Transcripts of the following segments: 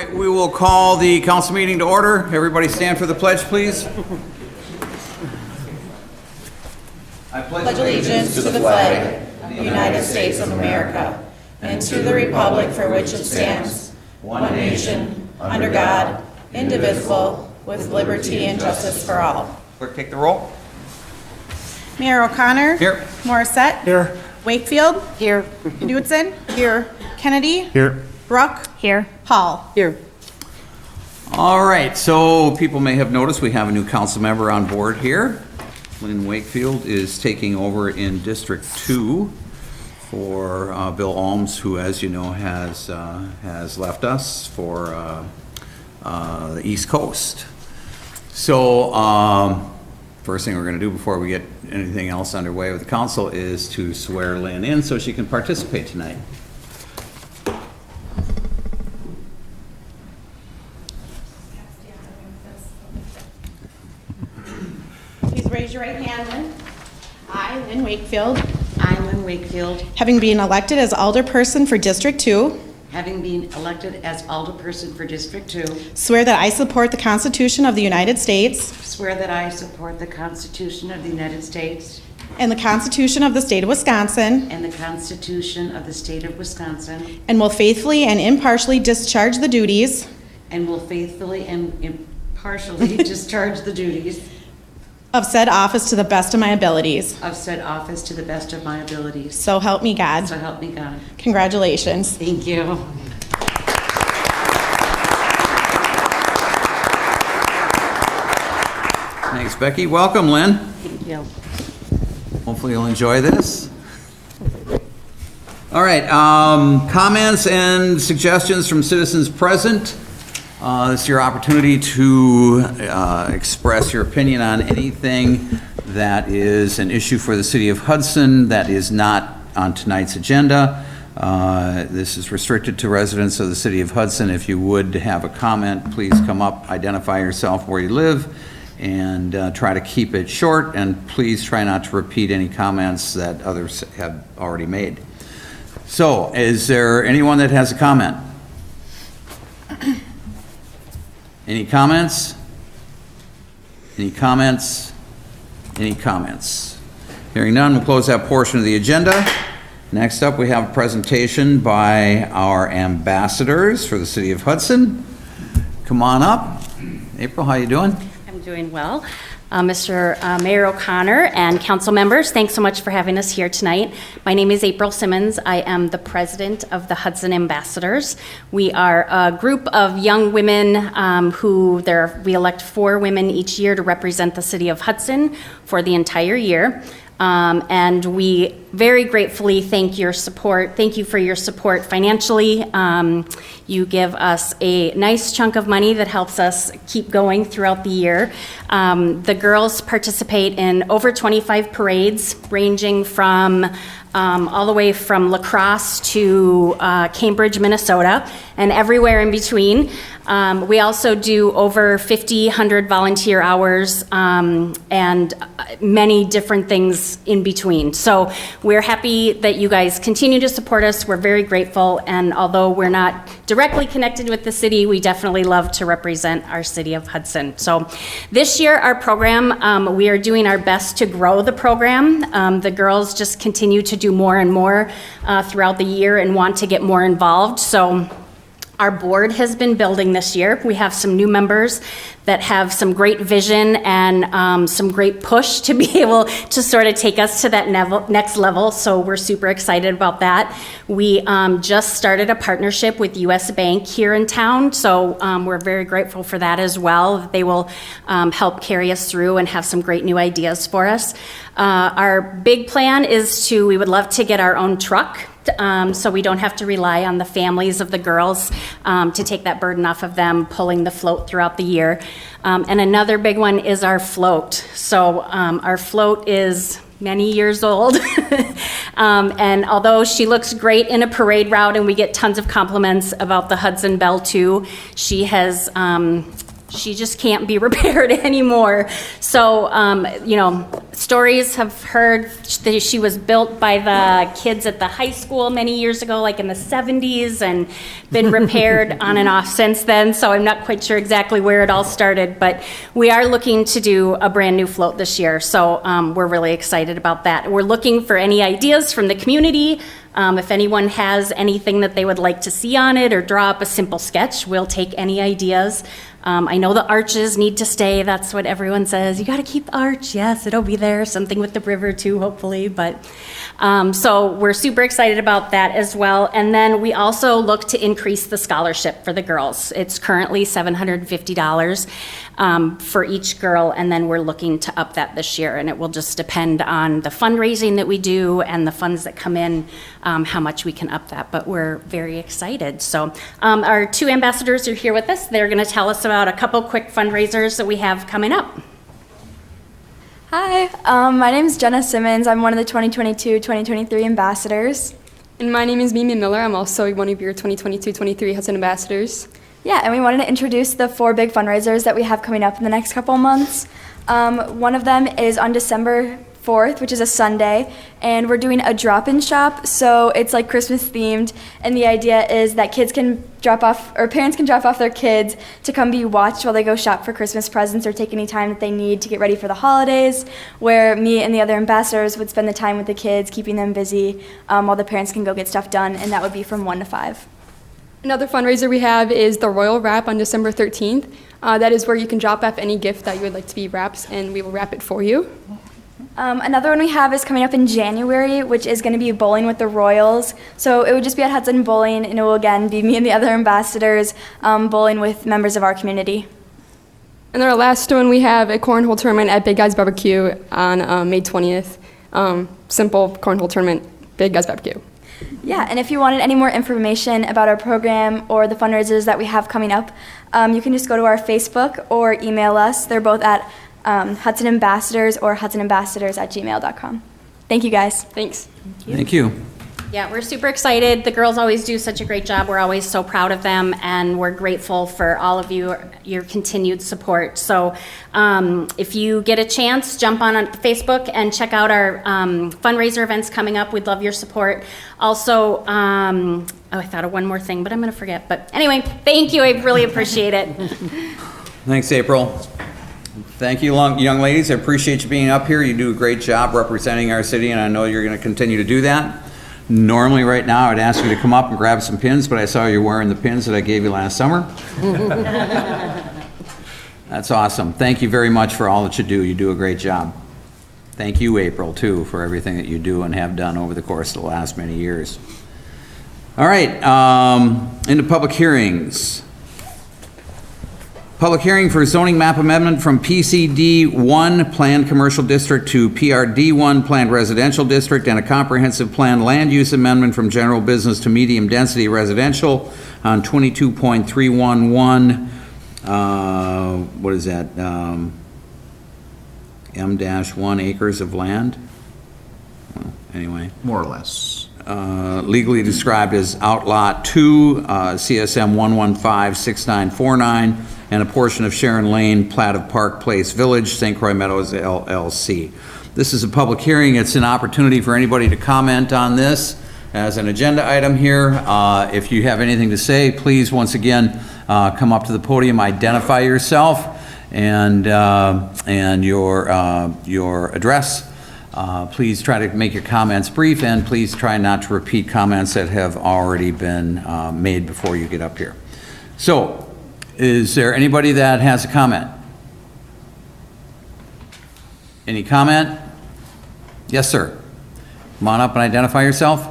right, we will call the council meeting to order. Everybody stand for the pledge, please. I Pledge allegiance to the flag of the United States of America and to the republic for which it stands, one nation, under God, indivisible, with liberty and justice for all. Clerk, take the roll. Mayor O'Connor. Here. Morissette. Here. Wakefield. Here. Knudsen. Here. Kennedy. Here. Brook. Here. Hall. Here. All right, so people may have noticed we have a new council member on board here. Lynn Wakefield is taking over in District 2 for Bill Alms, who, as you know, has left us for the East Coast. So first thing we're going to do before we get anything else underway with the council is to swear Lynn in so she can participate tonight. Please raise your right hand, Lynn. I, Lynn Wakefield, I, Lynn Wakefield, having been elected as alderperson for District 2, having been elected as alderperson for District 2, swear that I support the Constitution of the United States swear that I support the Constitution of the United States and the Constitution of the State of Wisconsin, and the Constitution of the State of Wisconsin, and will faithfully and impartially discharge the duties and will faithfully and impartially discharge the duties of said office to the best of my abilities. of said office to the best of my abilities. So help me God. So help me God. Congratulations. Thank you. Thanks, Becky. Welcome, Lynn. Thank you. Hopefully you'll enjoy this. All right, comments and suggestions from citizens present. This is your opportunity to express your opinion on anything that is an issue for the city of Hudson that is not on tonight's agenda. This is restricted to residents of the city of Hudson. If you would have a comment, please come up, identify yourself, where you live, and try to keep it short, and please try not to repeat any comments that others have already made. So, is there anyone that has a comment? Any comments? Any comments? Any comments? Hearing none, we'll close that portion of the agenda. Next up, we have a presentation by our ambassadors for the city of Hudson. Come on up. April, how you doing? I'm doing well. Mr. Mayor O'Connor and council members, thanks so much for having us here tonight. My name is April Simmons. I am the president of the Hudson Ambassadors. We are a group of young women we elect 4 women each year to represent the city of Hudson for the entire year. And we very gratefully thank you for your support financially. You give us a nice chunk of money that helps us keep going throughout the year. The girls participate in over 25 parades, ranging from all the way from La Crosse to Cambridge, Minnesota, and everywhere in between. We also do over 100 volunteer hours and many different things in between. So we're happy that you guys continue to support us. We're very grateful, and although we're not directly connected with the city, we definitely love to represent our city of Hudson. So this year, our program, we are doing our best to grow the program. The girls just continue to do more and more throughout the year and want to get more involved. So our board has been building this year. We have some new members that have some great vision and some great push to be able to sort of take us to that next level. So we're super excited about that. We just started a partnership with US Bank here in town. So we're very grateful for that as well. They will help carry us through and have some great new ideas for us. Our big plan is we would love to get our own truck. So we don't have to rely on the families of the girls to take that burden off of them pulling the float throughout the year. And another big one is our float. So our float is many years old. And although she looks great in a parade route and we get tons of compliments about the Hudson Belle too, she has she just can't be repaired anymore. So, stories have heard that she was built by the kids at the high school many years ago, like in the 70s, and been repaired on and off since then. So I'm not quite sure exactly where it all started, but we are looking to do a brand new float this year. So we're really excited about that. We're looking for any ideas from the community. If anyone has anything that they would like to see on it or draw up a simple sketch, we'll take any ideas. I know the arches need to stay. That's what everyone says. You got to keep the arch. Yes, it'll be there. Something with the river too, hopefully. But so we're super excited about that as well. And then we also look to increase the scholarship for the girls. It's currently $750 for each girl, and then we're looking to up that this year. And it will just depend on the fundraising that we do and the funds that come in, how much we can up that. But we're very excited. So our two ambassadors are here with us. They're going to tell us about a couple quick fundraisers that we have coming up. Hi, my name is Jenna Simmons. I'm one of the 2022-2023 ambassadors. And my name is Mimi Miller. I'm also one of your 2022-23 Hudson ambassadors. Yeah, and we wanted to introduce the 4 big fundraisers that we have coming up in the next couple months. One of them is on December 4th, which is a Sunday, and we're doing a drop-in shop, so it's like Christmas themed, and the idea is that kids can drop off, or parents can drop off their kids to come be watched while they go shop for Christmas presents or take any time that they need to get ready for the holidays, where me and the other ambassadors would spend the time with the kids, keeping them busy, while the parents can go get stuff done, and that would be from 1 to 5. Another fundraiser we have is the Royal Wrap on December 13th. That is where you can drop off any gift that you would like to be wrapped, and we will wrap it for you. Another one we have is coming up in January, which is going to be bowling with the Royals. So it would just be at Hudson Bowling, and it will again be me and the other ambassadors bowling with members of our community. And then our last one, we have a cornhole tournament at Big Guys Barbecue on May 20th. Simple cornhole tournament, Big Guys Barbecue. Yeah, and if you wanted any more information about our program or the fundraisers that we have coming up, you can just go to our Facebook or email us. They're both at Hudson Ambassadors or hudsonambassadors@gmail.com. Thank you, guys. Thanks. Thank you. Yeah, we're super excited. The girls always do such a great job. We're always so proud of them, and we're grateful for all of you, your continued support. So if you get a chance, jump on Facebook and check out our fundraiser events coming up. We'd love your support. Also, I thought of one more thing, but I'm going to forget. But anyway, thank you. I really appreciate it. Thanks, April. Thank you, young ladies. I appreciate you being up here. You do a great job representing our city, and I know you're going to continue to do that. Normally, right now, I'd ask you to come up and grab some pins, but I saw you wearing the pins that I gave you last summer. That's awesome. Thank you very much for all that you do. You do a great job. Thank you, April, too, for everything that you do and have done over the course of the last many years. All right, into public hearings. Public hearing for zoning map amendment from PCD1 Planned Commercial District to PRD1 Planned Residential District, and a comprehensive plan land use amendment from general business to medium density residential on 22.311, what is that, M-1 acres of land? Well, anyway. More or less. Legally described as Outlot 2, CSM 1156949, and a portion of Sharon Lane, plat of Park Place Village, St. Croix Meadows LLC. This is a public hearing. It's an opportunity for anybody to comment on this as an agenda item here. If you have anything to say, please, once again, come up to the podium, identify yourself and your address. Please try to make your comments brief, and please try not to repeat comments that have already been made before you get up here. So, is there anybody that has a comment? Any comment? Yes, sir. Come on up and identify yourself.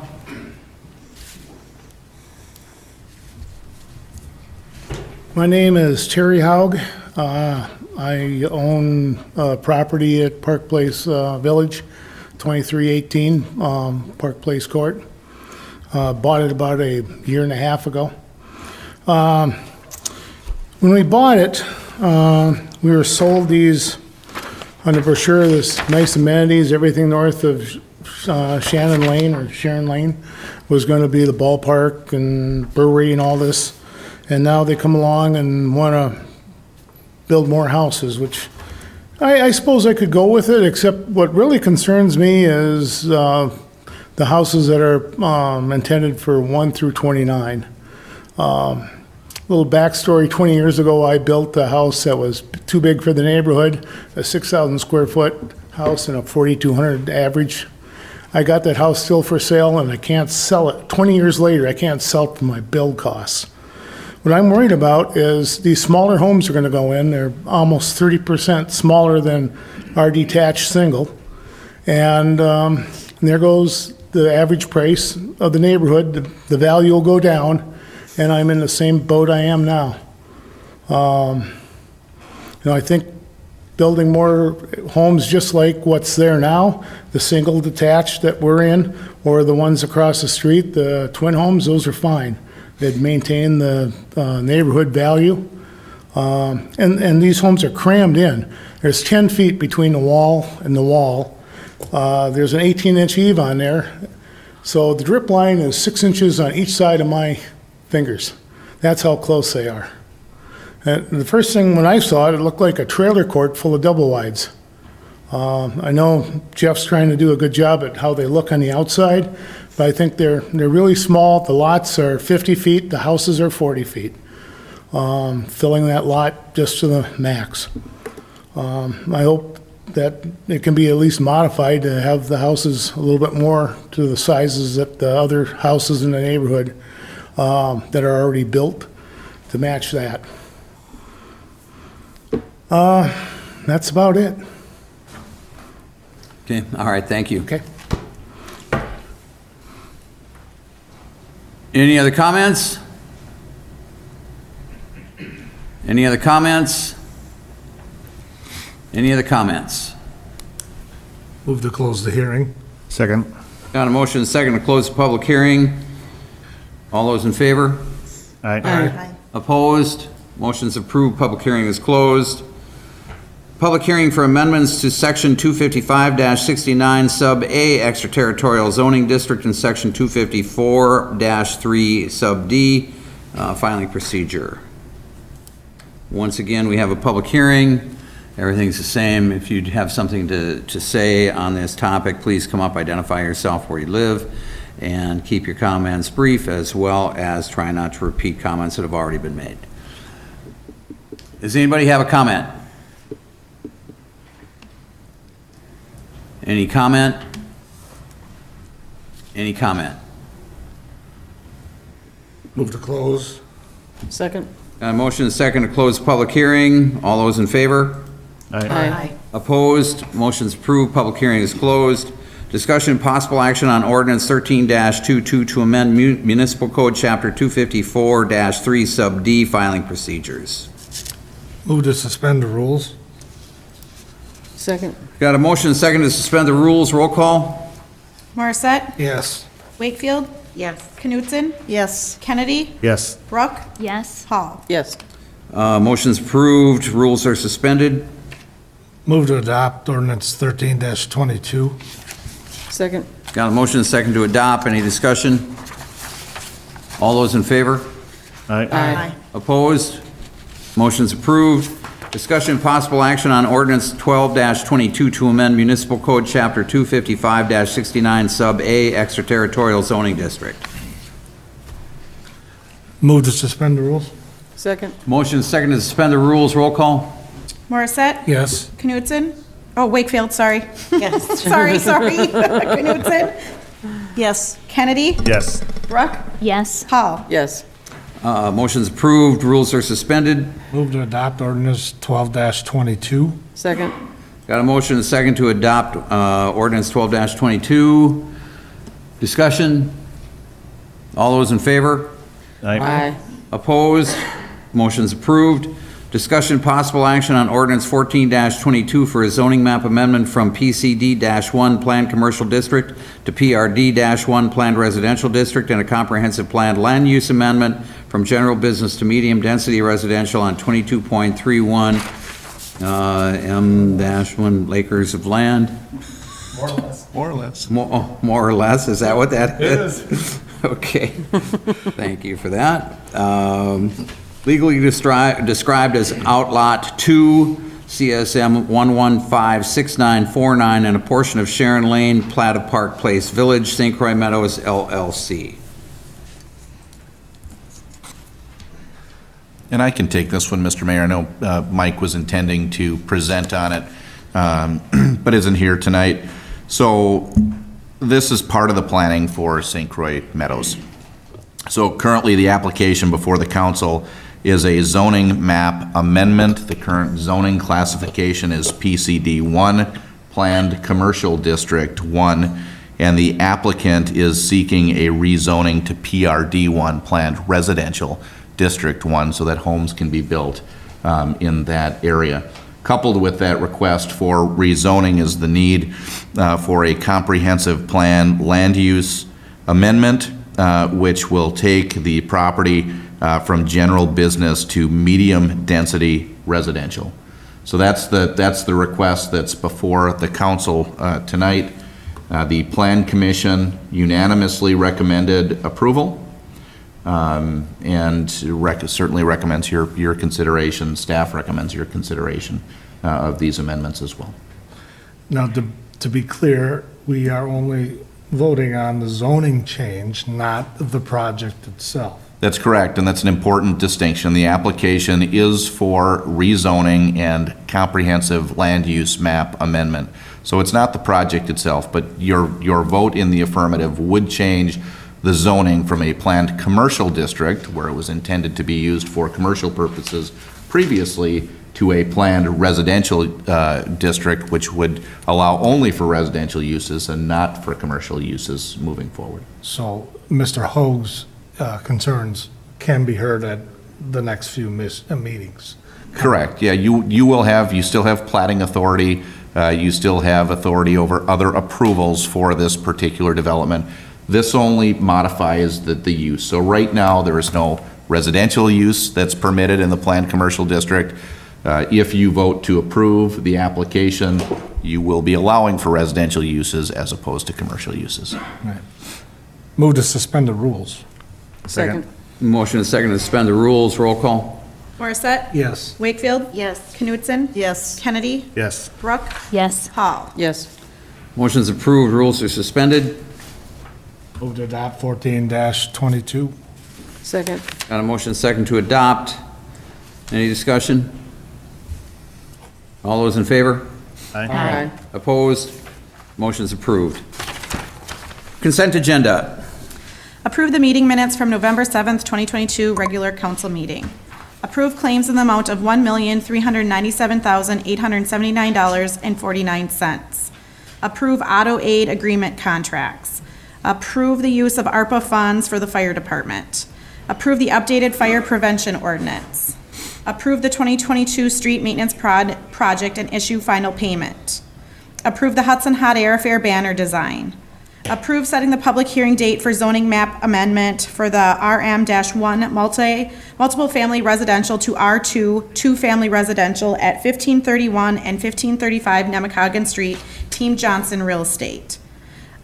My name is Terry Haug. I own property at Park Place Village, 2318 Park Place Court. Bought it about a year and a half ago. When we bought it, we were sold these on the brochure, this nice amenities, everything north of Shannon Lane or Sharon Lane was going to be the ballpark and brewery and all this. And now they come along and want to build more houses, which I suppose I could go with it, except what really concerns me is the houses that are intended for 1 through 29. Little backstory, 20 years ago, I built a house that was too big for the neighborhood, a 6,000 square foot house and a 4,200 average. I got that house still for sale, and I can't sell it. 20 years later, I can't sell it for my build costs. What I'm worried about is these smaller homes are going to go in. They're almost 30% smaller than our detached single. And there goes the average price of the neighborhood. The value will go down, and I'm in the same boat I am now. I think building more homes just like what's there now, the single detached that we're in, or the ones across the street, the twin homes, those are fine. They'd maintain the neighborhood value. And these homes are crammed in. There's 10 feet between the wall and the wall. There's an 18-inch eave on there. So the drip line is 6 inches on each side of my fingers. That's how close they are. And the first thing when I saw it, it looked like a trailer court full of double wides. I know Jeff's trying to do a good job at how they look on the outside, but I think they're really small. The lots are 50 feet, the houses are 40 feet, filling that lot just to the max. I hope that it can be at least modified to have the houses a little bit more to the sizes that the other houses in the neighborhood that are already built to match that. That's about it. Okay, all right, thank you. Okay. Any other comments? Any other comments? Any other comments? Move to close the hearing. Second. Got a motion and a second to close the public hearing. All those in favor? Aye. Opposed? Motion's approved, public hearing is closed. Public hearing for amendments to Section 255-69 Sub A Extraterritorial Zoning District and Section 254-3 Sub D Filing Procedure. Once again, we have a public hearing. Everything's the same. If you have something to say on this topic, please come up, identify yourself, where you live, and keep your comments brief, as well as try not to repeat comments that have already been made. Does anybody have a comment? Any comment? Any comment? Move to close. Second. Got a motion and a second to close the public hearing. All those in favor? Aye. Opposed? Motion's approved. Public hearing is closed. Discussion possible action on ordinance 13-22 to amend municipal code chapter 254-3 sub D filing procedures. Move to suspend the rules. Second. Got a motion and a second to suspend the rules. Roll call? Morissette, Yes. Wakefield, Yes. Knutson, Yes. Kennedy, Yes. Brooke, Yes. Hall. Yes. Motion's approved. Rules are suspended. Move to adopt ordinance 13-22. Second. Got a motion and a second to adopt. Any discussion? All those in favor? Aye. Opposed? Motion's approved. Discussion possible action on ordinance 12-22 to amend municipal code chapter 255-69 sub A extraterritorial zoning district. Move to suspend the rules. Second. Motion is second to suspend the rules. Roll call? Morissette, Yes. Knutson, oh, Wakefield, sorry. Yes. Sorry. Knutson, Yes. Kennedy, Yes. Brooke, Yes. Hall. Yes. Motion's approved. Rules are suspended. Move to adopt ordinance 12-22. Second. Got a motion and a second to adopt ordinance 12-22. Discussion? All those in favor? Aye. Opposed? Motion's approved. Discussion possible action on ordinance 14-22 for a zoning map amendment from PCD-1 Planned Commercial District to PRD-1 Planned Residential District and a comprehensive planned land use amendment from general business to medium density residential on 22.31 M-1 acres of land. More or less. More or less, is that what that is? Okay, thank you for that. legally described as Outlot 2, CSM 1156949, and a portion of Sharon Lane, plat of Park Place Village, St. Croix Meadows, LLC. And I can take this one, Mr. Mayor. I know Mike was intending to present on it, but isn't here tonight. So this is part of the planning for St. Croix Meadows. So currently, the application before the council is a zoning map amendment. The current zoning classification is PCD 1, Planned Commercial District 1, and the applicant is seeking a rezoning to PRD 1, Planned Residential District 1, so that homes can be built in that area. Coupled with that request for rezoning is the need for a comprehensive plan land use amendment, which will take the property from general business to medium density residential. So that's the request that's before the council tonight. The Plan Commission unanimously recommended approval, and certainly recommends your consideration. Staff recommends your consideration of these amendments as well. Now, to be clear, we are only voting on the zoning change, not the project itself. That's correct, and that's an important distinction. The application is for rezoning and comprehensive land use map amendment. So it's not the project itself, but your vote in the affirmative would change the zoning from a planned commercial district, where it was intended to be used for commercial purposes previously, to a planned residential district, which would allow only for residential uses and not for commercial uses moving forward. So Mr. Hoag's concerns can be heard at the next few meetings. Correct, yeah, you still have plating authority, you still have authority over other approvals for this particular development. This only modifies the use. So right now, there is no residential use that's permitted in the planned commercial district. If you vote to approve the application, you will be allowing for residential uses as opposed to commercial uses. Right. Move to suspend the rules. Second. Motion is second to suspend the rules. Roll call. Morissette? Yes. Wakefield? Yes. Knutson? Yes. Kennedy? Yes. Brooke? Yes. Hall? Yes. Motion is approved. Rules are suspended. Move to adopt 14-22. Second. Got a motion second to adopt. Any discussion? All those in favor? Aye. Opposed? Motion is approved. Consent agenda. Approve the meeting minutes from November 7th, 2022, regular council meeting. Approve claims in the amount of $1,397,879.49. Approve auto aid agreement contracts. Approve the use of ARPA funds for the fire department. Approve the updated fire prevention ordinance. Approve the 2022 street maintenance project and issue final payment. Approve the Hudson Hot Air Fair banner design. Approve setting the public hearing date for zoning map amendment for the RM-1 multiple family residential to R2 two-family residential at 1531 and 1535 Nemacoggin Street, Team Johnson Real Estate.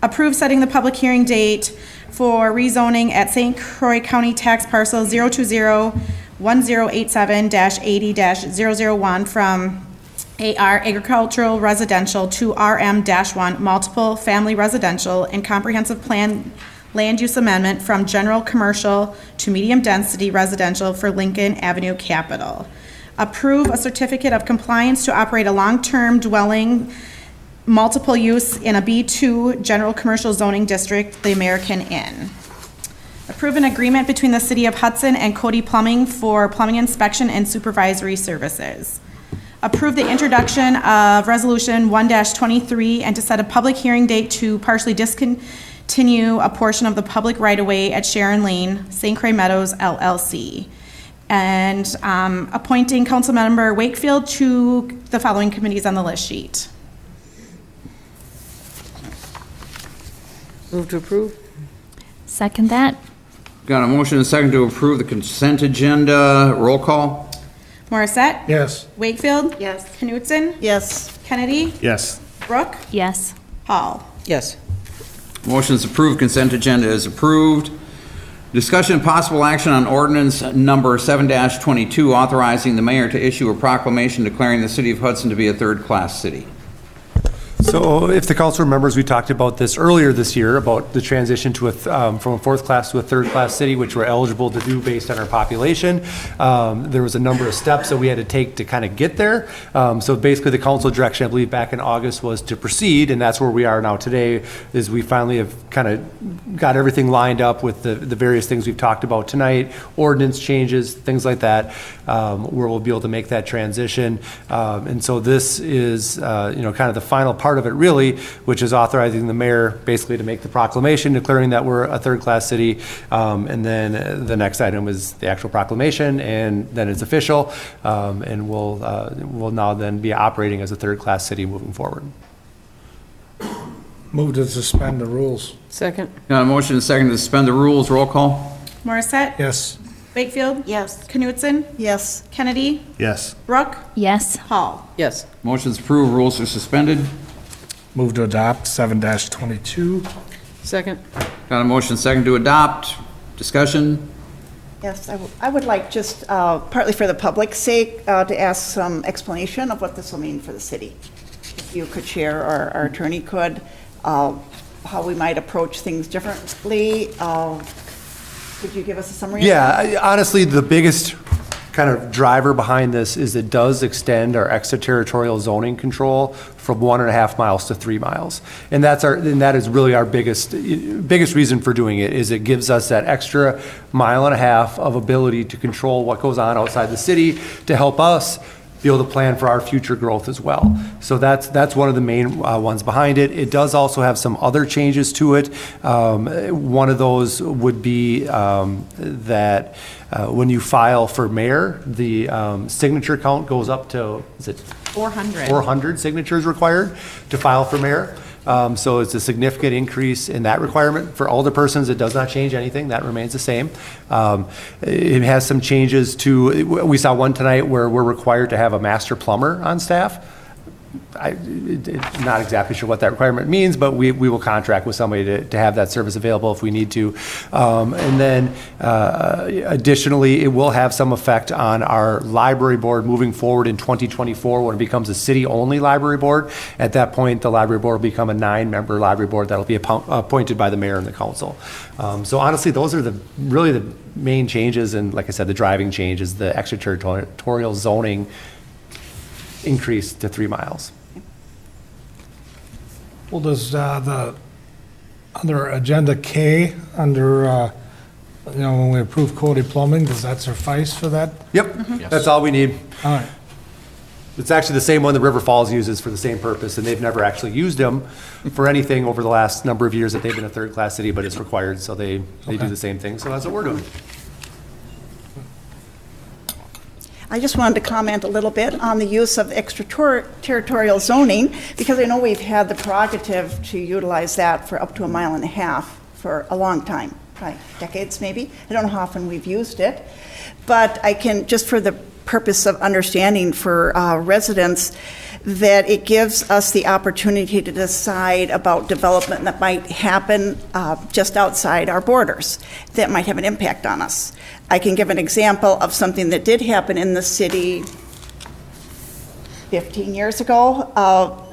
Approve setting the public hearing date for rezoning at St. Croix County Tax Parcel 020-1087-80-001 from AR Agricultural Residential to RM-1 Multiple Family Residential and Comprehensive Plan Land Use Amendment from General Commercial to Medium Density Residential for Lincoln Avenue Capital. Approve a certificate of compliance to operate a long-term dwelling multiple use in a B2 General Commercial Zoning District, the American Inn. Approve an agreement between the City of Hudson and Cody Plumbing for plumbing inspection and supervisory services. Approve the introduction of Resolution 1-23 and to set a public hearing date to partially discontinue a portion of the public right-of-way at Sharon Lane, St. Croix Meadows, LLC. And appointing Councilmember Wakefield to the following committees on the list sheet. Move to approve? Second that? Got a motion and a second to approve the consent agenda. Roll call. Morissette? Yes. Wakefield? Yes. Knutson? Yes. Kennedy? Yes. Brooke? Yes. Hall? Yes. Motion is approved. Consent agenda is approved. Discussion and possible action on ordinance number 7-22, authorizing the mayor to issue a proclamation declaring the city of Hudson to be a third-class city. So if the council remembers, we talked about this earlier this year, about the transition to from a fourth class to a third class city, which we're eligible to do based on our population. There was a number of steps that we had to take to kind of get there. So basically the council direction, I believe back in August, was to proceed, and that's where we are now today, is we finally have kind of got everything lined up with the various things we've talked about tonight, ordinance changes, things like that, where we'll be able to make that transition. And so this is, kind of the final part of it really, which is authorizing the mayor basically to make the proclamation declaring that we're a third-class city. And then the next item is the actual proclamation, and then it's official. And we'll now then be operating as a third-class city moving forward. Move to suspend the rules. Second. Got a motion and a second to suspend the rules. Roll call. Morissette? Yes. Wakefield? Yes. Knutson? Yes. Kennedy? Yes. Brooke? Yes. Hall? Yes. Motion's approved, rules are suspended. Move to adopt 7-22. Second. Got a motion and a second to adopt. Discussion? Yes, I would like just, partly for the public's sake, to ask some explanation of what this will mean for the city. If you could share, or our attorney could, how we might approach things differently. Could you give us a summary? Yeah, honestly, the biggest kind of driver behind this is it does extend our extraterritorial zoning control from 1.5 miles to 3 miles. And that is really our biggest reason for doing it, is it gives us that extra 1.5 miles of ability to control what goes on outside the city, to help us be able to plan for our future growth as well. So that's one of the main ones behind it. It does also have some other changes to it. One of those would be that when you file for mayor, the signature count goes up to, is it 400. 400 signatures required to file for mayor. So it's a significant increase in that requirement. For alderpersons, it does not change anything. That remains the same. It has some changes to, we saw one tonight where we're required to have a master plumber on staff. Not exactly sure what that requirement means, but we will contract with somebody to have that service available if we need to. And then additionally, it will have some effect on our library board moving forward in 2024 when it becomes a city-only library board. At that point, the library board will become a 9-member library board that will be appointed by the mayor and the council. So honestly, those are really the main changes. And like I said, the driving change is the extraterritorial zoning increase to 3 miles. Well, does under Agenda K, under, when we approve Cody Plumbing, does that suffice for that? Yep, that's all we need. All right. It's actually the same one that River Falls uses for the same purpose, and they've never actually used them for anything over the last number of years that they've been a third-class city, but it's required, so they do the same thing. So that's what we're doing. I just wanted to comment a little bit on the use of extraterritorial zoning, because I know we've had the prerogative to utilize that for up to 1.5 miles for a long time, probably decades maybe. I don't know how often we've used it, but I can, just for the purpose of understanding for residents, that it gives us the opportunity to decide about development that might happen just outside our borders that might have an impact on us. I can give an example of something that did happen in the city 15 years ago.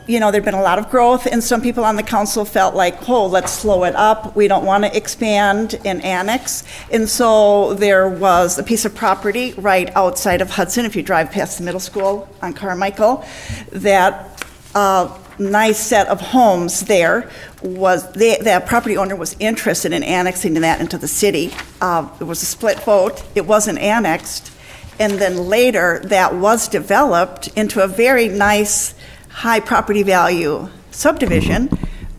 There'd been a lot of growth, and some people on the council felt like, let's slow it up. We don't want to expand and annex. And so there was a piece of property right outside of Hudson, if you drive past the middle school on Carmichael, that nice set of homes there that property owner was interested in annexing that into the city. It was a split vote. It wasn't annexed. And then later, that was developed into a very nice high property value subdivision,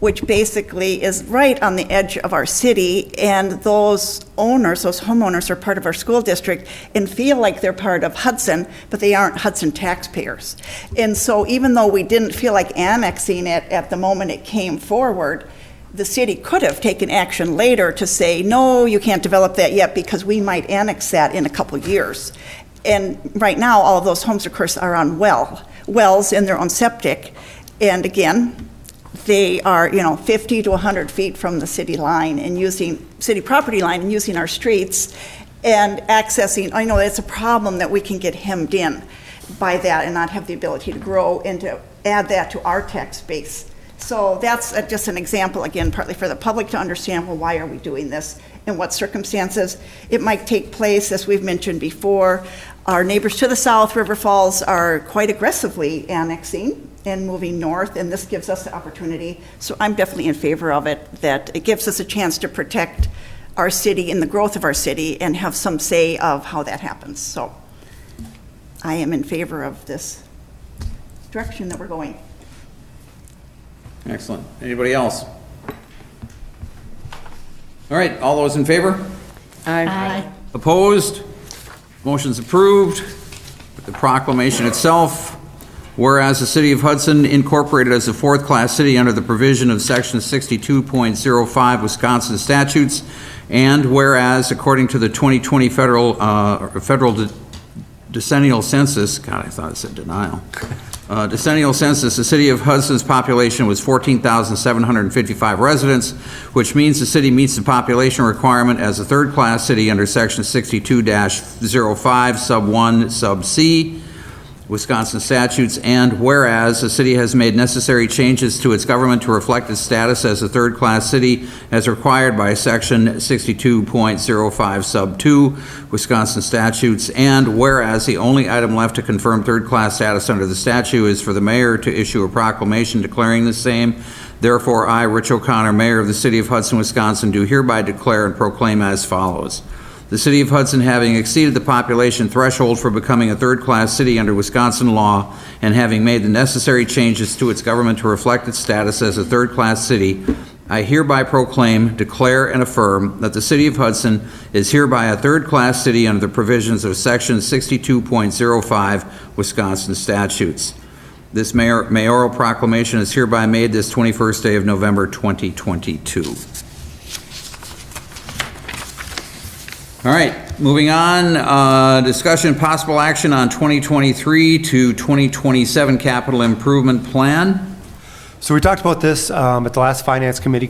which basically is right on the edge of our city, and those homeowners are part of our school district and feel like they're part of Hudson, but they aren't Hudson taxpayers. And so even though we didn't feel like annexing it at the moment it came forward, the city could have taken action later to say, no, you can't develop that yet because we might annex that in a couple years. And right now, all of those homes, of course, are on wells in their own septic. And again, they are, 50 to 100 feet from the city line and using, city property line and using our streets and accessing, I know that's a problem that we can get hemmed in by that and not have the ability to grow and to add that to our tax base. So that's just an example, again, partly for the public to understand, well, why are we doing this? In what circumstances it might take place, as we've mentioned before. Our neighbors to the south, River Falls, are quite aggressively annexing and moving north, and this gives us the opportunity. So I'm definitely in favor of it, that it gives us a chance to protect our city and the growth of our city and have some say of how that happens. So I am in favor of this direction that we're going. Excellent. Anybody else? All right, all those in favor? Aye. Opposed? Motion's approved. The proclamation itself, whereas the City of Hudson incorporated as a fourth-class city under the provision of Section 62.05 Wisconsin statutes, and whereas according to the 2020 federal decennial census, God, I thought it said denial. Decennial census, the City of Hudson's population was 14,755 residents, which means the city meets the population requirement as a third-class city under Section 62-05, Sub 1, Sub C, Wisconsin statutes, and whereas the city has made necessary changes to its government to reflect its status as a third-class city as required by Section 62.05 Sub 2 Wisconsin statutes, and whereas the only item left to confirm third-class status under the statute is for the mayor to issue a proclamation declaring the same. Therefore, I, Rich O'Connor, Mayor of the City of Hudson, Wisconsin, do hereby declare and proclaim as follows. The City of Hudson, having exceeded the population threshold for becoming a third-class city under Wisconsin law, and having made the necessary changes to its government to reflect its status as a third-class city, I hereby proclaim, declare, and affirm that the City of Hudson is hereby a third-class city under the provisions of Section 62.05 Wisconsin statutes. This mayoral proclamation is hereby made this 21st day of November 2022. All right, moving on, discussion possible action on 2023 to 2027 capital improvement plan. So we talked about this at the last Finance Committee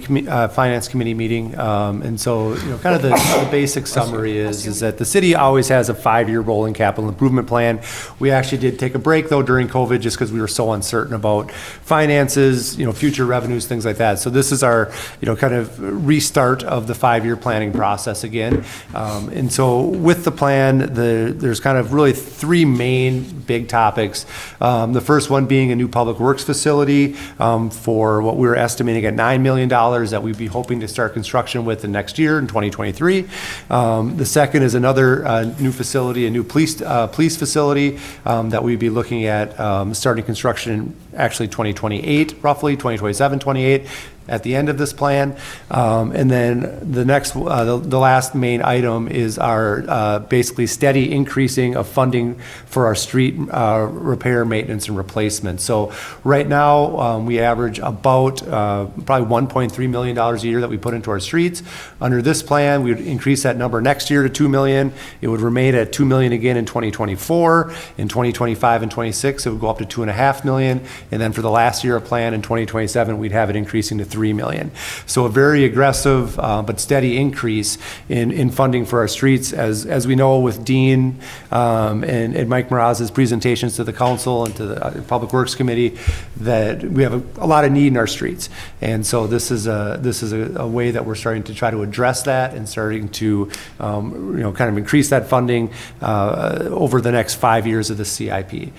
meeting, and so, kind of the basic summary is that the city always has a 5-year rolling capital improvement plan. We actually did take a break, though, during COVID, just because we were so uncertain about finances, future revenues, things like that. So this is our, kind of restart of the 5-year planning process again. And so with the plan, there's kind of really 3 main big topics. The first one being a new public works facility, for what we were estimating at $9 million that we'd be hoping to start construction with the next year in 2023. The second is another new facility, a new police facility that we'd be looking at starting construction actually 2028, roughly 2027, 28. At the end of this plan. And then the next, the last main item is our basically steady increasing of funding for our street repair, maintenance, and replacement. So right now, we average about probably $1.3 million a year that we put into our streets. Under this plan, we would increase that number next year to $2 million. It would remain at $2 million again in 2024. In 2025 and 26, it would go up to $2.5 million. And then for the last year of plan in 2027, we'd have it increasing to $3 million. So a very aggressive but steady increase in funding for our streets. As we know with Dean and Mike Mraz's presentations to the council and to the Public Works Committee, that we have a lot of need in our streets. And so this is a way that we're starting to try to address that and starting to kind of increase that funding over the next 5 years of the CIP.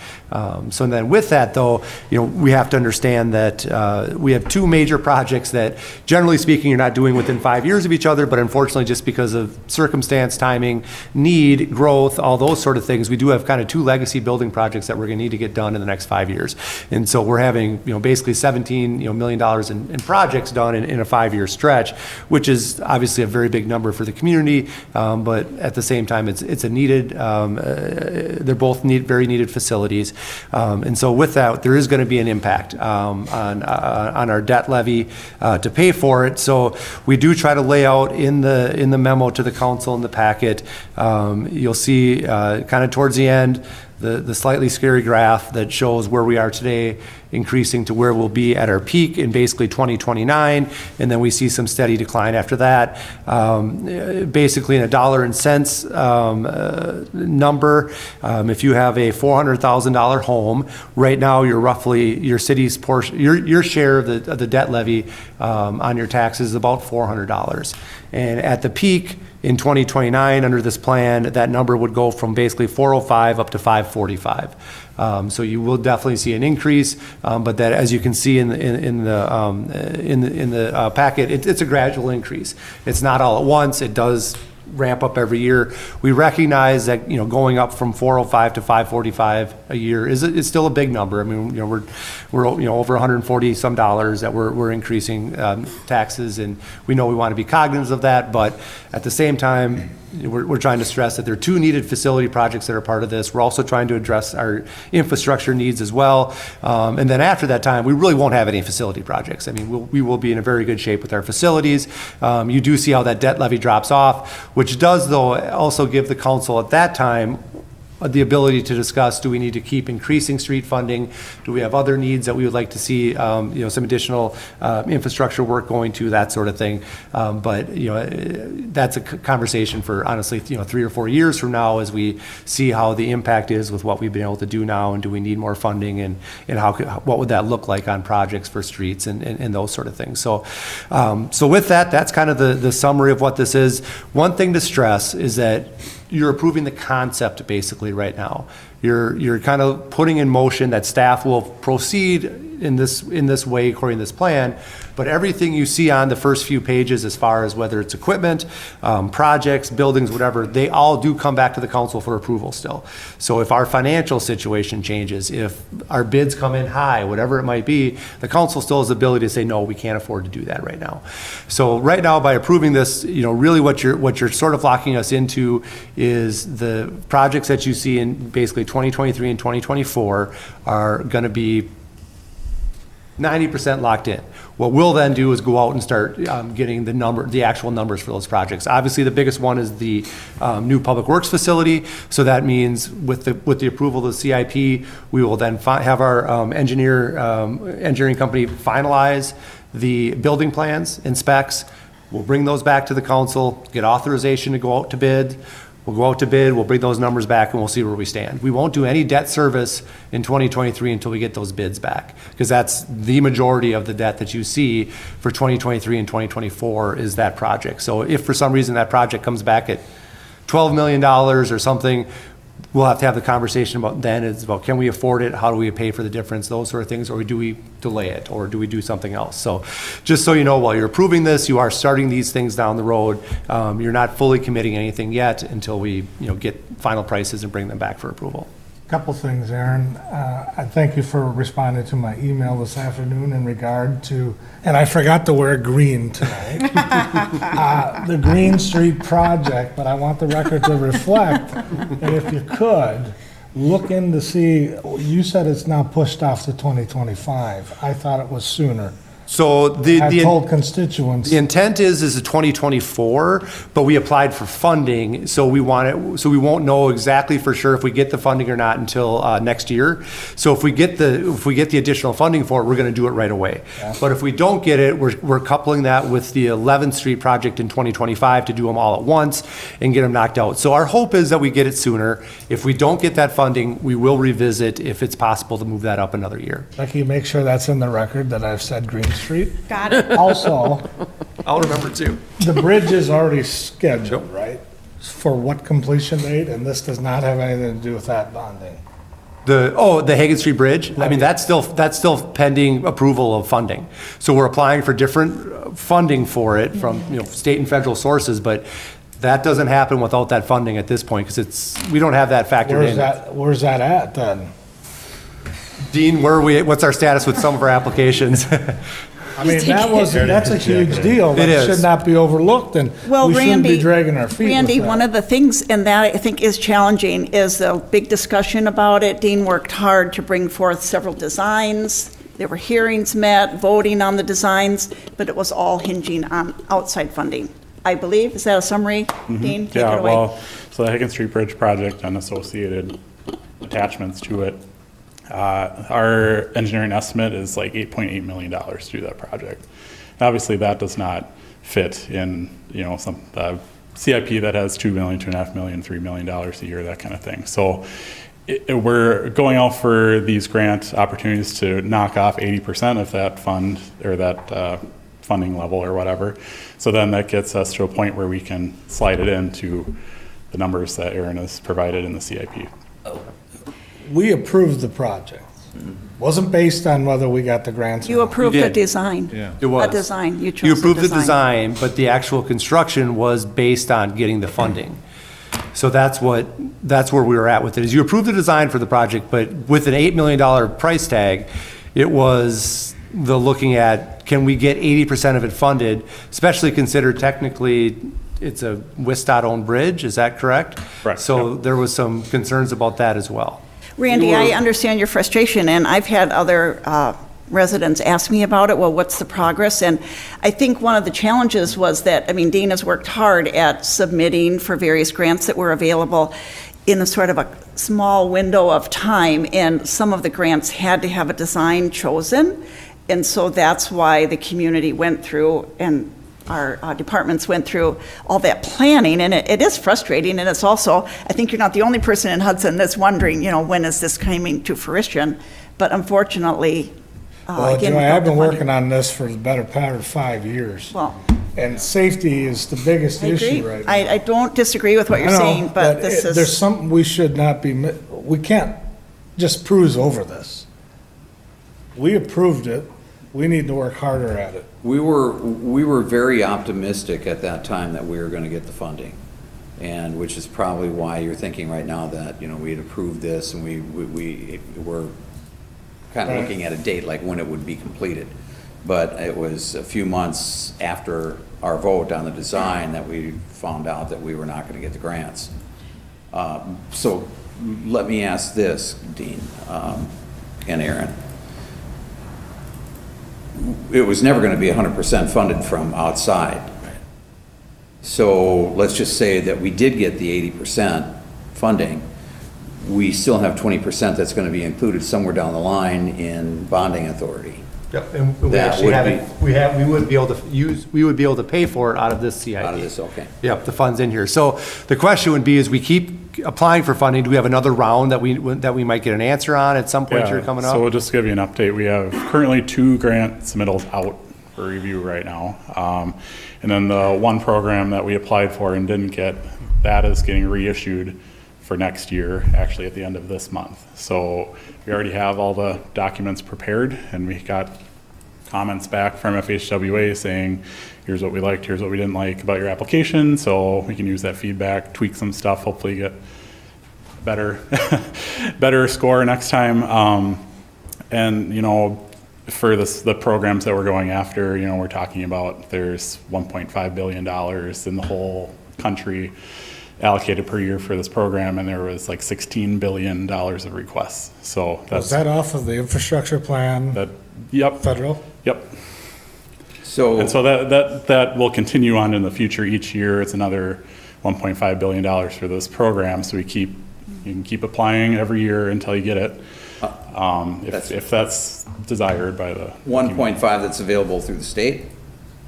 So then with that, though, we have to understand that we have 2 major projects that, generally speaking, you're not doing within 5 years of each other, but unfortunately, just because of circumstance, timing, need, growth, all those sort of things, we do have kind of 2 legacy building projects that we're going to need to get done in the next 5 years. And so we're having, basically $17 million in projects done in a 5-year stretch, which is obviously a very big number for the community, but at the same time, it's a needed, they're both very needed facilities. And so with that, there is going to be an impact on our debt levy to pay for it. So we do try to lay out in the memo to the council in the packet. You'll see kind of towards the end, the slightly scary graph that shows where we are today, increasing to where we'll be at our peak in basically 2029, and then we see some steady decline after that. Basically in a dollar and cents number, if you have a $400,000 home, right now you're roughly, your city's portion, your share of the debt levy on your taxes is about $400. And at the peak in 2029, under this plan, that number would go from basically 405 up to 545. So you will definitely see an increase, but that, as you can see in the packet, it's a gradual increase. It's not all at once. It does ramp up every year. We recognize that, going up from 405 to 545 a year is still a big number. I mean, we're over 140 some dollars that we're increasing taxes, and we know we want to be cognizant of that, but at the same time, we're trying to stress that there are two needed facility projects that are part of this. We're also trying to address our infrastructure needs as well. And then after that time, we really won't have any facility projects. I mean, we will be in a very good shape with our facilities. You do see how that debt levy drops off, which does, though, also give the council at that time the ability to discuss, do we need to keep increasing street funding? Do we have other needs that we would like to see, some additional infrastructure work going to, that sort of thing. But that's a conversation for, honestly, 3 or 4 years from now, as we see how the impact is with what we've been able to do now, and do we need more funding, and what would that look like on projects for streets and those sort of things. So with that, that's kind of the summary of what this is. One thing to stress is that you're approving the concept basically right now. You're kind of putting in motion that staff will proceed in this way according to this plan, but everything you see on the first few pages, as far as whether it's equipment, projects, buildings, whatever, they all do come back to the council for approval still. So if our financial situation changes, if our bids come in high, whatever it might be, the council still has the ability to say, no, we can't afford to do that right now. So right now, by approving this, really what you're sort of locking us into is the projects that you see in basically 2023 and 2024 are going to be 90% locked in. What we'll then do is go out and start getting the actual numbers for those projects. Obviously, the biggest one is the new public works facility. So that means with the approval of the CIP, we will then have our engineering company finalize the building plans and specs. We'll bring those back to the council, get authorization to go out to bid. We'll go out to bid, we'll bring those numbers back, and we'll see where we stand. We won't do any debt service in 2023 until we get those bids back, because that's the majority of the debt that you see for 2023 and 2024 is that project. So if for some reason that project comes back at $12 million or something, we'll have to have the conversation about then. It's about, can we afford it? How do we pay for the difference? Those sort of things. Or do we delay it? Or do we do something else? So just so you know, while you're approving this, you are starting these things down the road. You're not fully committing anything yet until we get final prices and bring them back for approval. Couple things, Aaron. I thank you for responding to my email this afternoon in regard to, and I forgot to wear green tonight, the Green Street project, but I want the record to reflect, and if you could, look in to see, you said it's now pushed off to 2025. I thought it was sooner. So I told constituents. The intent is a 2024, but we applied for funding, so we won't know exactly for sure if we get the funding or not until next year. So if we get the additional funding for it, we're going to do it right away. Yeah. But if we don't get it, we're coupling that with the 11th Street project in 2025 to do them all at once and get them knocked out. So our hope is that we get it sooner. If we don't get that funding, we will revisit if it's possible to move that up another year. Becky, make sure that's in the record that I've said Green Street. Got it. Also, I'll remember too. The bridge is already scheduled, right? For what completion date? And this does not have anything to do with that bonding. The Hagan Street Bridge? I mean, that's still pending approval of funding. So we're applying for different funding for it from state and federal sources, but that doesn't happen without that funding at this point, because we don't have that factored in. Where's that at then? Dean, what's our status with some of our applications? I mean, that's a huge deal. That should not be overlooked, and we shouldn't be dragging our feet. Randy, one of the things, and that I think is challenging, is the big discussion about it. Dean worked hard to bring forth several designs. There were hearings met, voting on the designs, but it was all hinging on outside funding, I believe. Is that a summary, Dean? Take it away. Well, so the Hagan Street Bridge project unassociated attachments to it. Our engineering estimate is like $8.8 million to do that project. Obviously, that does not fit in, some CIP that has $2 million, $2.5 million, $3 million a year, that kind of thing. So we're going out for these grant opportunities to knock off 80% of that fund or that funding level or whatever. So then that gets us to a point where we can slide it into the numbers that Aaron has provided in the CIP. We approved the project. Wasn't based on whether we got the grants. You or not. approved You the did. design. Yeah. It was. A design, you chose You the approved the design, but the actual construction was based on getting the funding. So that's where we were at with it, is you approved the design for the project, but with an $8 million price tag, it was the looking at, can we get 80% of it funded, especially considered technically it's a WISDOT-owned bridge, is that correct? Correct, So yep. there was some concerns about that as well. Randy, I understand your frustration, and I've had other residents ask me about it, well, what's the progress? And I think one of the challenges was that, Dean has worked hard at submitting for various grants that were available in a sort of a small window of time, and some of the grants had to have a design chosen, and so that's why the community went through, and our departments went through all that planning, and it is frustrating, and it's also, I think you're not the only person in Hudson that's wondering, when is this coming to fruition? But unfortunately, Well, again, Joy, without I've the been funding- working on this for the better part of 5 years. Well, And safety is the biggest I agree. issue right now. I don't disagree with what you're I know, saying, but this there's is, something we should not be, we can't just cruise over this. We approved it, we need to work harder at it. We were very optimistic at that time that we were going to get the funding, and which is probably why you're thinking right now that, we had approved this and we were kind of Right. looking at a date, like when it would be completed. But it was a few months after our vote on the design that we found out that we were not going to get the grants. So let me ask this, Dean and Aaron. It was never going to be 100% funded from outside. So let's just say that we did get the 80% funding. We still have 20% that's going to be included somewhere down the line in bonding authority. Yep, and we That actually would have it, we would be able to we would be able to pay for it out of this CIP. Out of this, okay. Yep, the fund's in here. So the question would be, as we keep applying for funding, do we have another round that we might get an answer on at some point here coming up? So we'll just give you an update. We have currently 2 grant submittals out for review right now. And then the one program that we applied for and didn't get, that is getting reissued for next year, actually at the end of this month. So we already have all the documents prepared, and we got comments back from FHWA saying, here's what we liked, here's what we didn't like about your application, so we can use that feedback, tweak some stuff, hopefully get better better score next time. And for the programs that we're going after, we're talking about there's $1.5 billion in the whole country allocated per year for this program, and there was like $16 billion of requests. So Was that's that off of the infrastructure plan, that. Yep. federal? Yep. So, And so that will continue on in the future. Each year, it's another $1.5 billion for this program. So you can keep applying every year until you get it, if that's desired by the 1.5 that's available through the state,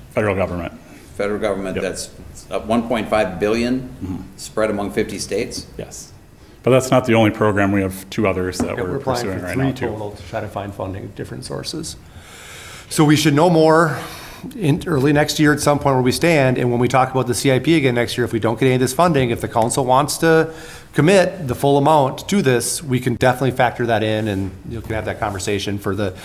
federal government. federal government, Yep. that's 1.5 billion spread among 50 states? Yes. But that's not the only program. We have 2 others that Yeah, we're applying pursuing for right 3 now too. total to try to find funding, different sources. So we should know more in early next year at some point where we stand, and when we talk about the CIP again next year, if we don't get any of this funding, if the council wants to commit the full amount to this, we can definitely factor that in, and you can have that conversation for the,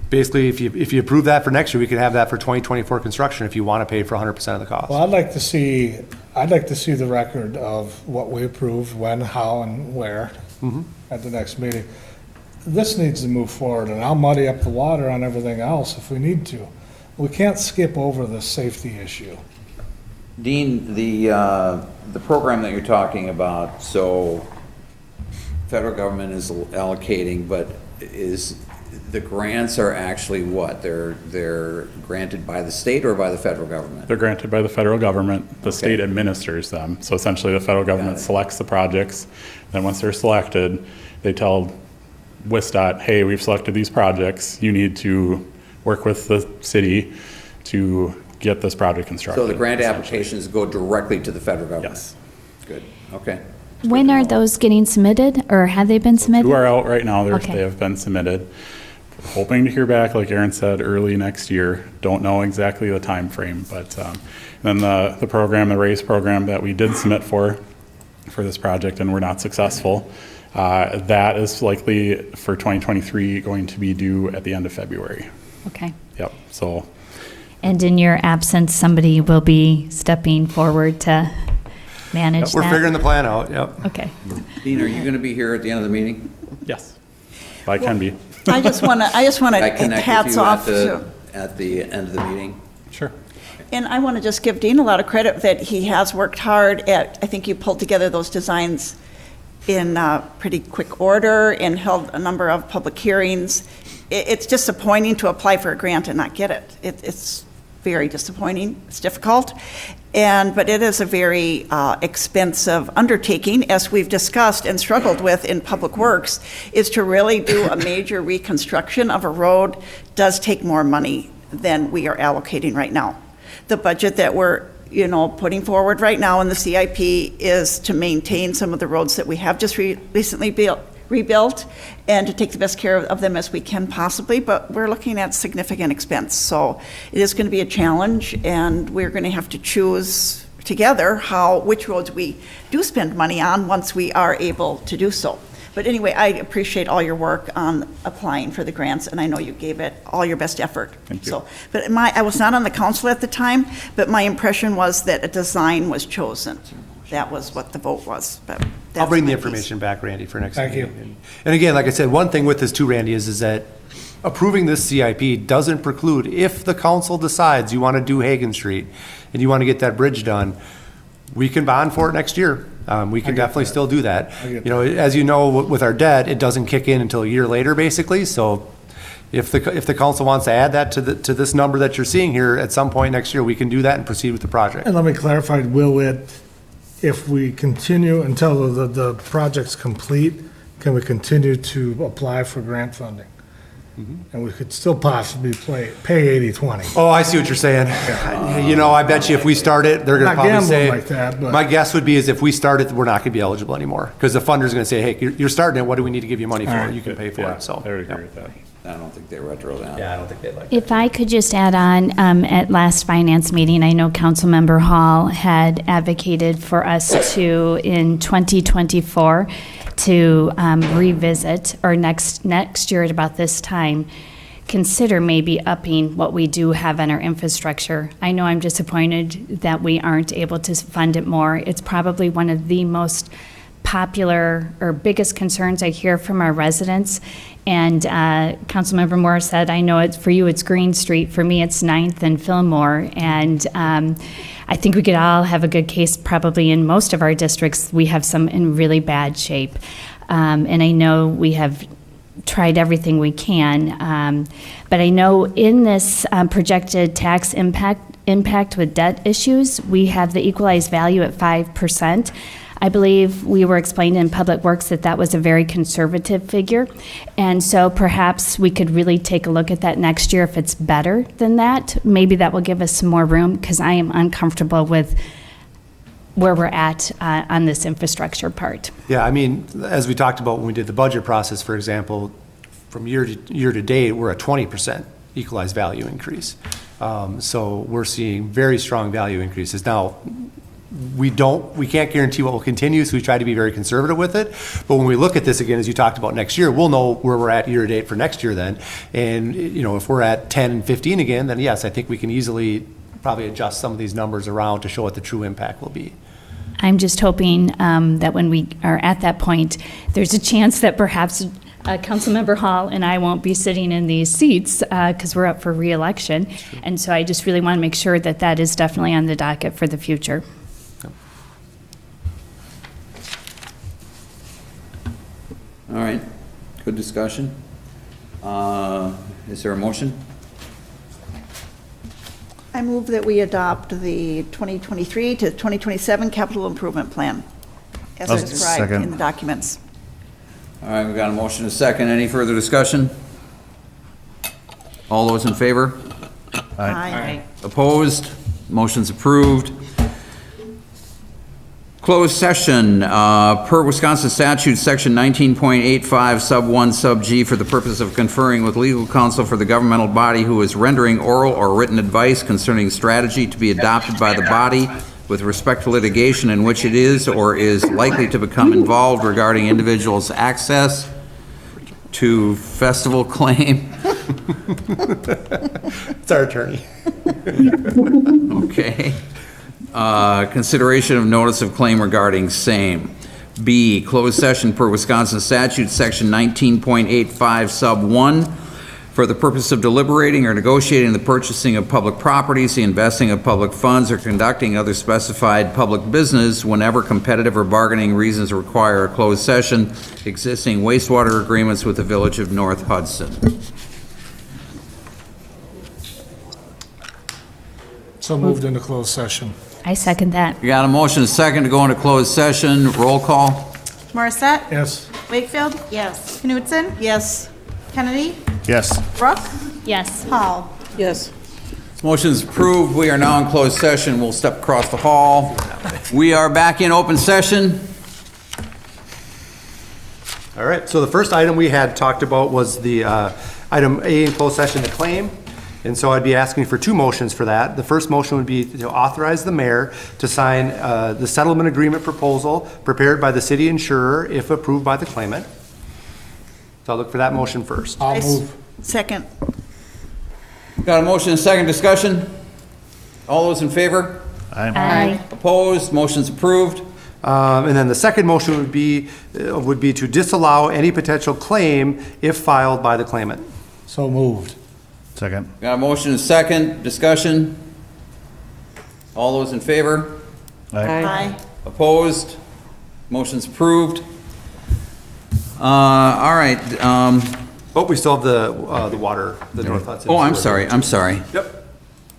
basically, if you approve that for next year, we can have that for 2024 construction if you want to pay for 100% of the cost. Well, I'd like to see the record of what we approved, when, how, and where at the next meeting. This needs to move forward, and I'll muddy up the water on everything else if we need to. We can't skip over the safety issue. Dean, the program that you're talking about, so federal government is allocating, but the grants are actually what? They're granted by the state or by the federal government? They're granted by the federal government. The state administers them. So essentially, the federal government selects the projects. Then once they're selected, they tell WISDOT, hey, we've selected these projects. You need to work with the city to get this project constructed. So the grant applications go directly to the federal government? Yes. Good, okay. When are those getting submitted, or have they been submitted? Two are out right now. Okay. They have been submitted. Hoping to hear back, like Aaron said, early next year. Don't know exactly the time frame, but then the program, the RACE program that we did submit for this project and were not successful, that is likely for 2023 going to be due at the end of February. Okay. Yep. So. And in your absence, somebody will be stepping forward to manage that? We're figuring the plan out, yep. Okay. Dean, are you going to be here at the end of the meeting? Yes, I can be. I just want to Can I connect hats with you off to. at the end of the meeting? Sure. And I want to just give Dean a lot of credit that he has worked hard at, I think you pulled together those designs in pretty quick order and held a number of public hearings. It's disappointing to apply for a grant and not get it. It's very disappointing. It's difficult. But it is a very expensive undertaking, as we've discussed and struggled with in Public Works, is to really do a major reconstruction of a road does take more money than we are allocating right now. The budget that we're putting forward right now in the CIP is to maintain some of the roads that we have just recently rebuilt and to take the best care of them as we can possibly, but we're looking at significant expense. So it is going to be a challenge, and we're going to have to choose together which roads we do spend money on once we are able to do so. But anyway, I appreciate all your work on applying for the grants, and I know you gave it all your best effort. Thank you. So, but I was not on the council at the time, but my impression was that a design was chosen. That was what the vote was. But I'll bring the my piece. information back, Randy, for next Thank meeting. you. And again, like I said, one thing with this too, Randy, is that approving this CIP doesn't preclude, if the council decides you want to do Hagan Street and you want to get that bridge done, we can bond for it next year. We can definitely still do that. As you know, with our debt, it doesn't kick in until a year later, basically. So if the council wants to add that to this number that you're seeing here at some point next year, we can do that and proceed with the project. And let me clarify, will it, if we continue until the project's complete, can we continue to apply for grant funding? And we could still possibly pay 80/20. Oh, I see what you're saying. I bet you if we start it, they're going to I'm not probably say, gambling like that, but- my guess would be is if we start it, we're not going to be eligible anymore. Because the funder's going to say, hey, you're starting it, what do we need to give you money for? You can pay for Yeah, it, so. I would agree with that. I don't think they retro that. Yeah, I don't think they'd like that. If I could just add on, at last finance meeting, I know Councilmember Hall had advocated for us to, in 2024, to revisit, or next year at about this time, consider maybe upping what we do have in our infrastructure. I know I'm disappointed that we aren't able to fund it more. It's probably one of the most popular or biggest concerns I hear from our residents. And Councilmember Moore said, I know it's for you, it's Green Street. For me, it's 9th and Fillmore. And I think we could all have a good case probably in most of our districts. We have some in really bad shape. And I know we have tried everything we can. But I know in this projected tax impact with debt issues, we have the equalized value at 5%. I believe we were explained in Public Works that that was a very conservative figure. And so perhaps we could really take a look at that next year if it's better than that. Maybe that will give us some more room, because I am uncomfortable with where we're at on this infrastructure part. Yeah, I mean, as we talked about when we did the budget process, for example, from year to date, we're at 20% equalized value increase. So we're seeing very strong value increases. Now, we can't guarantee what will continue, so we try to be very conservative with it. But when we look at this again, as you talked about next year, we'll know where we're at year to date for next year then. And, if we're at 10 and 15 again, then yes, I think we can easily probably adjust some of these numbers around to show what the true impact will be. I'm just hoping that when we are at that point, there's a chance that perhaps Councilmember Hall and I won't be sitting in these seats because we're up for re-election. And so I just really want to make sure that that is definitely on the docket for the future. All right, good discussion. Is there a motion? I move that we adopt the 2023 to 2027 capital improvement plan as I'll described second. in the documents. All right, we've got a motion and a second. Any further discussion? All those in favor? Aye. Opposed? Motion's approved. Closed session, per Wisconsin statute, section 19.85, sub 1, sub G, for the purpose of conferring with legal counsel for the governmental body who is rendering oral or written advice concerning strategy to be adopted by the body with respect to litigation in which it is or is likely to become involved regarding individuals' access to festival claim. It's our attorney. Okay. Consideration of notice of claim regarding same. B, closed session per Wisconsin statute, section 19.85, sub 1, for the purpose of deliberating or negotiating the purchasing of public properties, the investing of public funds, or conducting other specified public business whenever competitive or bargaining reasons require a closed session, existing wastewater agreements with the Village of North Hudson. So moved into closed session. I second that. We got a motion and a second to go into closed session. Roll call. Morissette? Yes. Wakefield? Yes. Knutson? Yes. Kennedy? Yes. Brooke? Yes. Hall? Yes. Motion's approved. We are now in closed session. We'll step across the hall. We are back in open session. All right, so the first item we had talked about was the item A in closed session, the claim. And so I'd be asking for two motions for that. The first motion would be to authorize the mayor to sign the settlement agreement proposal prepared by the city insurer if approved by the claimant. So I'll look for that motion first. I'll move. Second. Got a motion and a second. Discussion? All those in favor? Aye. Opposed? Motion's approved. And then the second motion would be to disallow any potential claim if filed by the claimant. So moved. Second. Got a motion and a second. Discussion? All those in favor? Aye. Opposed? Motion's approved. All right. But we still have the water, the North Hudson. Oh, I'm sewer. sorry. I'm sorry. Yep.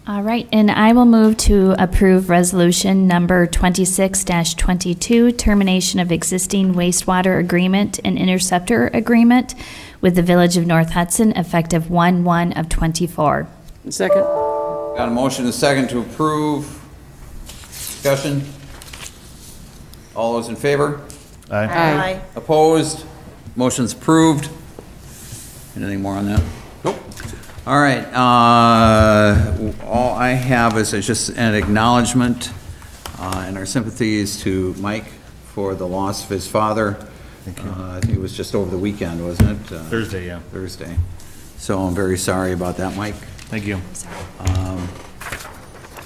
All right, and I will move to approve resolution number 26-22, termination of existing wastewater agreement and interceptor agreement with the Village of North Hudson effective 1/1 of '24. Second. Got a motion and a second to approve. Discussion? All those in favor? Aye. Opposed? Motion's approved. Anything more on that? Nope. All right, all I have is just an acknowledgement and our sympathies to Mike for the loss of his father. I think it was just over the weekend, wasn't it? Thursday, yeah. Thursday. So I'm very sorry about that, Mike. Thank you.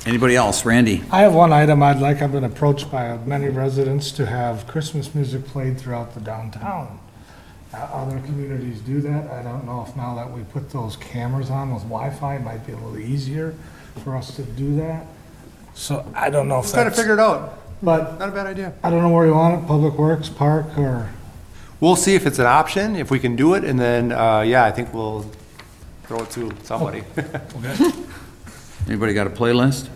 Anybody else? Randy? I have one item I'd like. I've been approached by many residents to have Christmas music played throughout the downtown. Other communities do that. I don't know if now that we put those cameras on with Wi-Fi, it might be a little easier for us to do that. So I don't know if Just gotta that's, figure it out. but Not a bad idea. I don't know where you want it, Public Works, Park, or, We'll see if it's an option, if we can do it, and then, yeah, I think we'll throw it to somebody. Anybody got a playlist?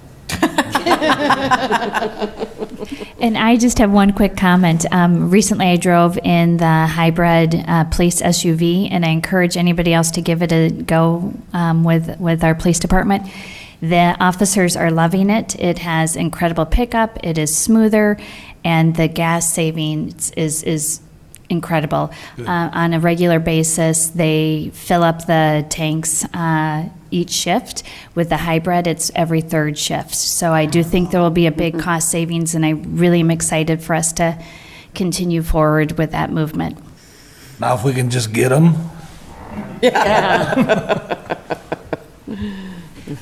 And I just have one quick comment. Recently, I drove in the hybrid police SUV, and I encourage anybody else to give it a go with our police department. The officers are loving it. It has incredible pickup. It is smoother, and the gas savings is incredible. On a regular basis, they fill up the tanks each shift. With the hybrid, it's every third shift. So I do think there will be a big cost savings, and I really am excited for us to continue forward with that movement. now if we can just get them.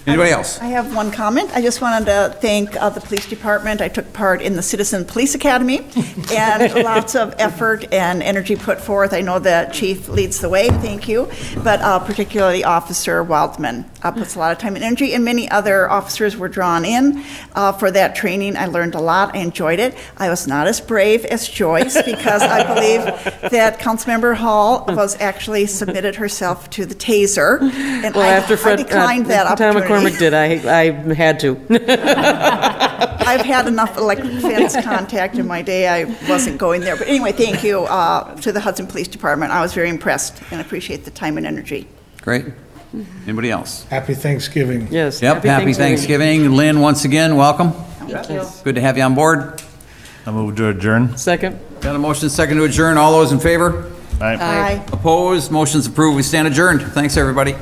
Anybody else? I have one comment. I just wanted to thank the police department. I took part in the Citizen Police Academy, and lots of effort and energy put forth. I know that Chief leads the way, thank you, but particularly Officer Waldman puts a lot of time and energy, and many other officers were drawn in for that training. I learned a lot. I enjoyed it. I was not as brave as Joyce because I believe that Councilmember Hall was actually submitted herself to the taser, and Well, I after Fred, declined that Potomac opportunity. McCormick did. I had to. I've had enough electric fence contact in my day. I wasn't going there. But anyway, thank you to the Hudson Police Department. I was very impressed and appreciate the time and energy. Great. Anybody else? Happy Thanksgiving. Yes. Yep, happy Thanksgiving. Lynn, once again, welcome. Thank you. Good to have you on board. I move to adjourn. Second. Got a motion second to adjourn. All those in favor? Aye. Aye. Opposed? Motion's approved. We stand adjourned. Thanks, everybody.